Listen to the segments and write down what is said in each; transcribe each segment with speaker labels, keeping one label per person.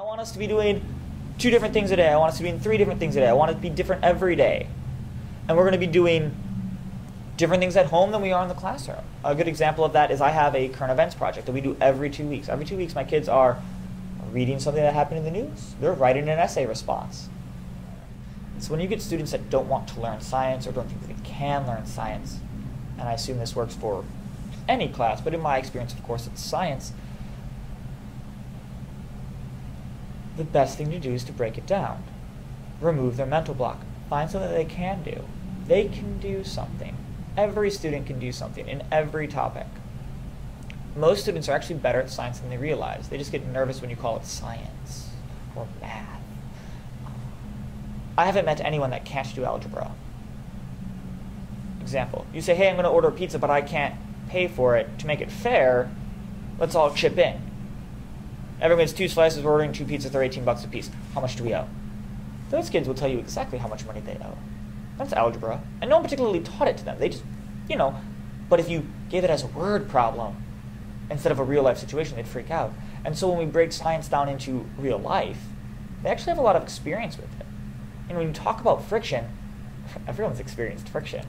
Speaker 1: want us to be doing 2 different things a day. I want us to be doing 3 different things a day. I want it to be different every day. And we're going to be doing different things at home than we are in the classroom. A good example of that is I have a current events project that we do every 2 weeks. Every 2 weeks my kids are reading something that happened in the news. They're writing an essay response. So when you get students that don't want to learn science or don't think they can learn science, and I assume this works for any class, but in my experience, of course, it's science, the best thing to do is to break it down. Remove their mental block. Find something that they can do. They can do something. Every student can do something in every topic. Most students are actually better at science than they realize. They just get nervous when you call it science or math. I haven't met anyone that can't do algebra. Example, you say, hey, I'm going to order a pizza, but I can't pay for it. To make it fair, let's all chip in. Everyone gets 2 slices, we're ordering 2 pizzas, they're $18 a piece. How much do we owe? Those kids will tell you exactly how much money they owe. That's algebra. And no one particularly taught it to them. They just, but if you gave it as a word problem instead of a real life situation, they'd freak out. And so when we break science down into real life, they actually have a lot of experience with it. And when you talk about friction, everyone's experienced friction.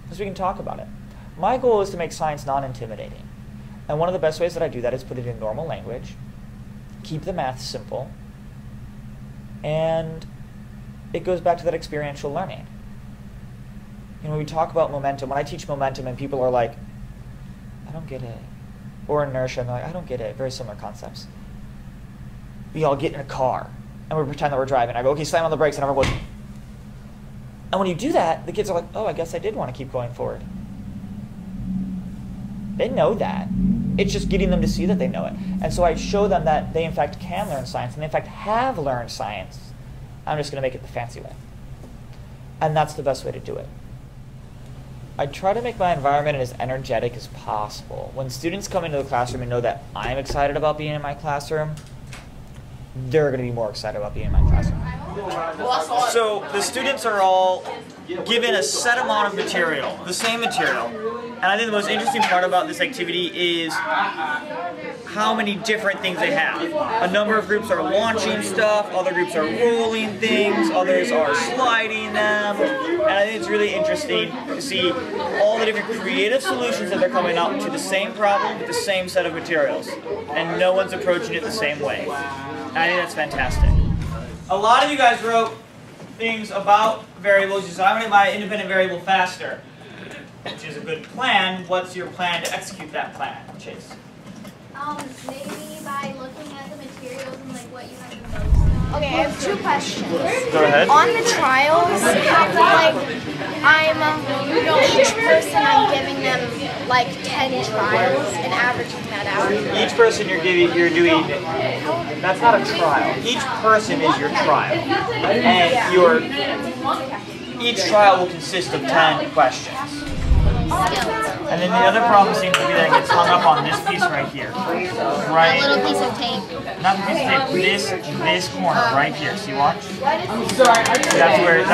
Speaker 1: Because we can talk about it. My goal is to make science non-intimidating. And one of the best ways that I do that is put it in normal language, keep the math simple, and it goes back to that experiential learning. When we talk about momentum, when I teach momentum and people are like, I don't get it. Or inertia, and they're like, I don't get it. Very similar concepts. We all get in a car, and we pretend that we're driving. I go, okay, slam on the brakes, and everyone goes. And when you do that, the kids are like, oh, I guess I did want to keep going forward. They know that. It's just getting them to see that they know it. And so I show them that they, in fact, can learn science, and they, in fact, have learned science. I'm just going to make it the fancy way. And that's the best way to do it. I try to make my environment as energetic as possible. When students come into the classroom and know that I'm excited about being in my classroom, they're going to be more excited about being in my classroom. So the students are all given a set amount of material, the same material. And I think the most interesting part about this activity is how many different things they have. A number of groups are launching stuff, other groups are rolling things, others are sliding them. And I think it's really interesting to see all the different creative solutions that they're coming up to the same problem with the same set of materials. And no one's approaching it the same way. And I think that's fantastic. A lot of you guys wrote things about variables. You said, I'm going to buy an independent variable faster, which is a good plan. What's your plan to execute that plan, Chase?
Speaker 2: Maybe by looking at the materials and like what you have the most of. Okay, I have 2 questions.
Speaker 1: Go ahead.
Speaker 2: On the trials, each person I'm giving them like 10 trials and averaging that out.
Speaker 1: Each person you're doing, that's not a trial. Each person is your trial. And each trial will consist of 10 questions. And then the other problem seems to be that it gets hung up on this piece right here. Right?
Speaker 2: A little piece of tape.
Speaker 1: Not the piece of tape, this corner right here. See, watch? That's where.
Speaker 3: So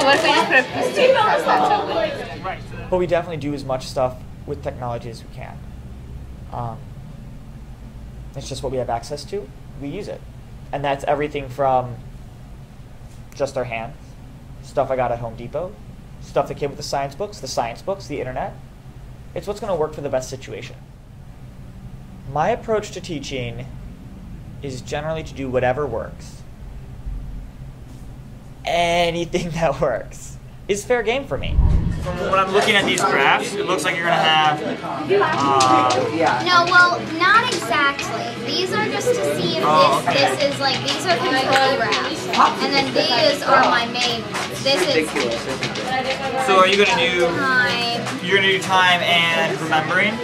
Speaker 3: what if we just put a piece of tape across that too?
Speaker 1: Right. But we definitely do as much stuff with technology as we can. It's just what we have access to. We use it. And that's everything from just our hands, stuff I got at Home Depot, stuff that came with the science books, the internet. It's what's going to work for the best situation. My approach to teaching is generally to do whatever works. Anything that works is fair game for me. When I'm looking at these graphs, it looks like you're going to have...
Speaker 2: No, well, not exactly. These are just to see if this is like, these are control graphs. And then these are my main ones. This is...
Speaker 1: So are you going to do...
Speaker 2: Time.
Speaker 1: You're going to do time and remembering?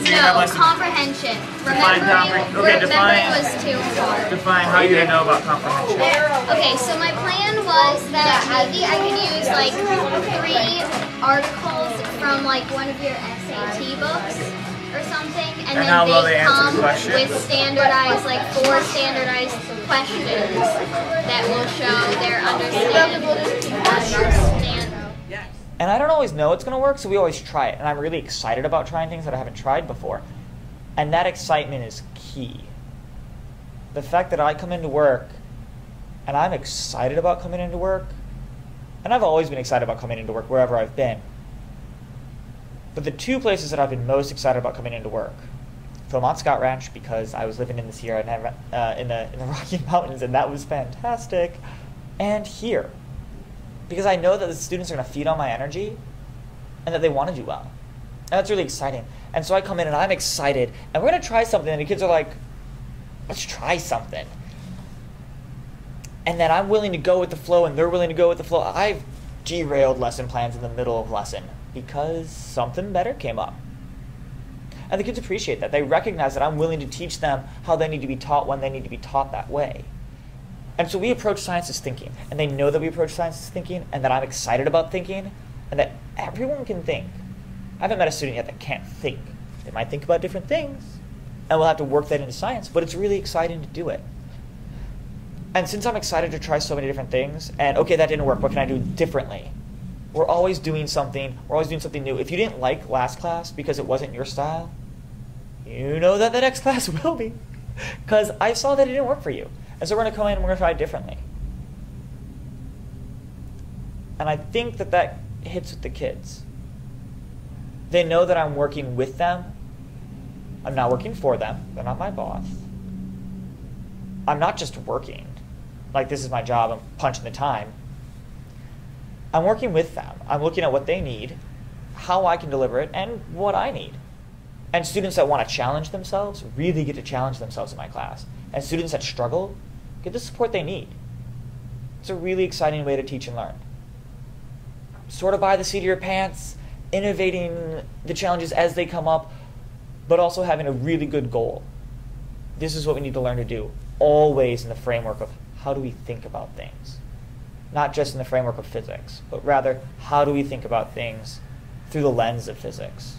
Speaker 2: No, comprehension. Remembering was too hard.
Speaker 1: Define how you're going to know about comprehension.
Speaker 2: Okay, so my plan was that maybe I could use like 3 articles from like one of your SAT books or something, and then
Speaker 1: how will
Speaker 2: they
Speaker 1: they answer
Speaker 2: come
Speaker 1: the question?
Speaker 2: with standardized, like 4 standardized questions that will show their understanding.
Speaker 1: And I don't always know it's going to work, so we always try it. And I'm really excited about trying things that I haven't tried before. And that excitement is key. the fact that I come into work and I'm excited about coming into work, and I've always been excited about coming into work wherever I've been. But the two places that I've been most excited about coming into work, Philmont Scout Ranch, because I was living in the Sierra in the Rocky Mountains, and that was fantastic, and here, because I know that the students are going to feed on my energy, and that they want to do well, and that's really exciting. And so I come in and I'm excited, and we're going to try something, and the kids are like, let's try something. And then I'm willing to go with the flow, and they're willing to go with the flow. I've derailed lesson plans in the middle of lesson because something better came up. And the kids appreciate that. They recognize that I'm willing to teach them how they need to be taught when they need to be taught that way. And so we approach science as thinking, and they know that we approach science as thinking, and that I'm excited about thinking, and that everyone can think. I haven't met a student yet that can't think. They might think about different things, and we'll have to work that into science, but it's really exciting to do it. And since I'm excited to try so many different things, and okay, that didn't work, what can I do differently? We're always doing something, new. If you didn't like last class because it wasn't your style, you know that the next class will be. Because I saw that it didn't work for you. And so we're going to come in and we're going to try it differently. And I think that that hits with the kids. They know that I'm working with them. I'm not working for them. They're not my boss. I'm not just working. Like, this is my job, I'm punching the time. I'm working with them. I'm looking at what they need, how I can deliver it, and what I need. And students that want to challenge themselves really get to challenge themselves in my class. And students that struggle get the support they need. It's a really exciting way to teach and learn. Sort of by the seat of your pants, innovating the challenges as they come up, but also having a really good goal. This is what we need to learn to do, always in the framework of how do we think about things? Not just in the framework of physics, but rather how do we think about things through the lens of physics?